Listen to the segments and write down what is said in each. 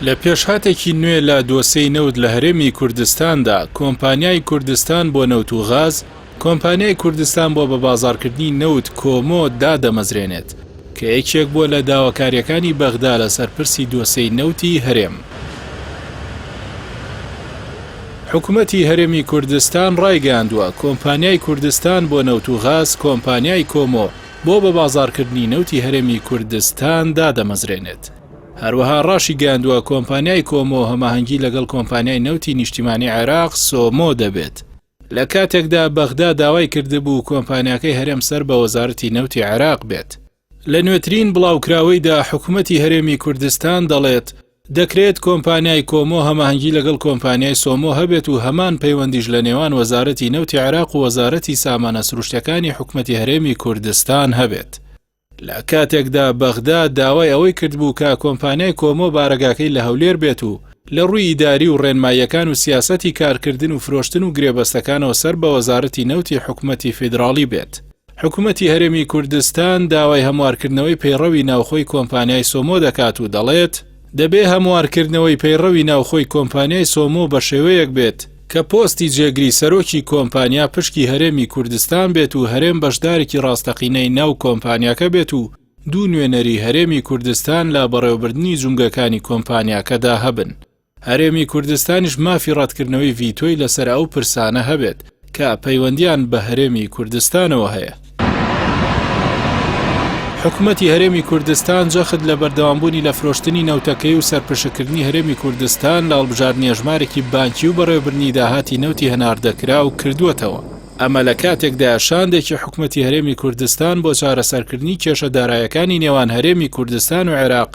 لە پێشهاتێکی نوێ لە دۆسەی نەوت لە هەرێمی کوردستاندا کۆمپانیای کوردستان بۆ نەوت و غاز کۆمپانیای کوردستان بۆ بە بازاڕکردنی نەوت کۆمۆ دادەمەزرێنێت کە یەکێک بووە لە داواکاریەکانی بەغدا لە سەرپرسی دۆسەی نەوتی هەرێم. حکوومەتی هەرێمی کوردستان ڕایگەاندووە کۆمپانیای کوردستان بۆ نەوت و غاز کۆمپانیای کۆمۆ بۆ بە بازاڕکردنی نەوتی هەرێمی کوردستان دادەمەزرێنێت. هەروەها ڕاشی گەاندووە کۆمپانیای کۆمۆ هەماهەنگی لەگەڵ کۆمپانیای نەوتی نیشتیمانی عێراق سۆمۆ دەبێت. لە کاتێکدا بەغدا داوای کردبوو کۆمپانیاکەی هەرێم سەر بە وەزارەتی نەوتی عێراق بێت. لە نوێترین بڵاوکراوەیدا حکوومەتی هەرێمی کوردستان دەڵێت دەکرێت کۆمپانیای کۆمۆ هەماهەنگی لەگەڵ کۆمپانیای سۆمۆ هەبێت و هەمان پەیوەندیش لە نێوان وەزارەتی نەوتی عێراق و وەزارەتی سامانە سروشتەکانی حکوومەتی هەرێمی کوردستان هەبێت. لە کاتێکدا بەغدا داوای ئەوەی کردبوو کە کۆمپانیای کۆمۆ بارەگاکەی لە هەولێر بێت و لە ڕووی ئیداری و ڕێنماییەکان و سیاسەتی کارکردن و فرۆشتن و گرێبەستەکانەوە سەر بە وەزارەتی نەوتی حکوومەتی فیدراڵی بێت. حکوومەتی هەرێمی کوردستان داوای هەموارکردنەوەی پەیڕەوی ناوخۆی کۆمپانیای سۆمۆ دەکات و دەڵێت دەبێ هەموارکردنەوەی پەیڕەوی ناوخۆی کۆمپانیای سۆمۆ بە شێوەیەک بێت کە پۆستی جێگری سەرۆکی کۆمپانیا پشکی هەرێمی کوردستان بێت و هەرێم بەشدارێکی ڕاستەقینەی ناو کۆمپانیاکە بێت و دوو نوێنەری هەرێمی کوردستان لە بەڕێوەبردننی جونگەکانی کۆمپانیاکەدا هەبن. هەرێمی کوردستانیش مافی ڕەتکردنەوەی ڤیتۆی لەسەر ئەو پرسانە هەبێت کە پەیوەندیان بە هەرێمی کوردستانەوە هەیە. حکوومەتی هەرێمی کوردستان جەخت لە بەردەوامبوونی لە فرۆشتنی نەوتەکەی و سەرپشکردنی هەرێمی کوردستان لە هەڵبژاردنی ژمارێکی بانکی و بەڕێوەبردننی داهاتی نەوتی هەناردەکرا و کردووەتەوە. ئەمە لە کاتێکدا شاندێکی حکوومەتی هەرێمی کوردستان بۆ چارەسەرکردنی کێشە دارایەکانی نێوان هەرێمی کوردستان و عێراق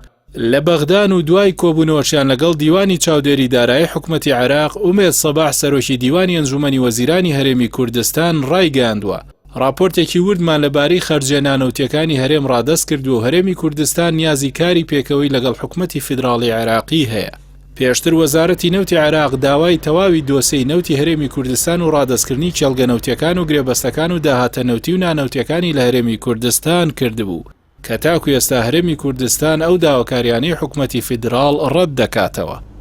لە بەغدان و دوای کۆبوونەوەشیان لەگەڵ دیوانی چاودێری دارایی حکوومەتی عێراق ئومێد سەباح سەرۆکی دیوانی ئەنجومەنی وەزیرانی هەرێمی کوردستان ڕایگەاندووە. راپۆرتێکی وردمان لەبارەی خەرجە نانەوتیەکانی هەرێم ڕادەست کردو و هەرێمی کوردستان نیازی کاری پێکەوەی لەگەڵ حکوومەتی فیدراڵی عێراقی هەیە. پێشتر وەزارەتی نەوتی عێراق داوای تەواوی دۆسەی نەوتی هەرێمی کوردستان و ڕادەستکردنی کێڵگە نەوتیەکان و گرێبەستەکان و داهاتە نەوتی و نانەوتیەکانی لە هەرێمی کوردستان کردبوو کە تاکو ئێستا هەرێمی کوردستان ئەو داواکاریانەی حکوومەتی فیدراڵ ڕەت دەکاتەوە.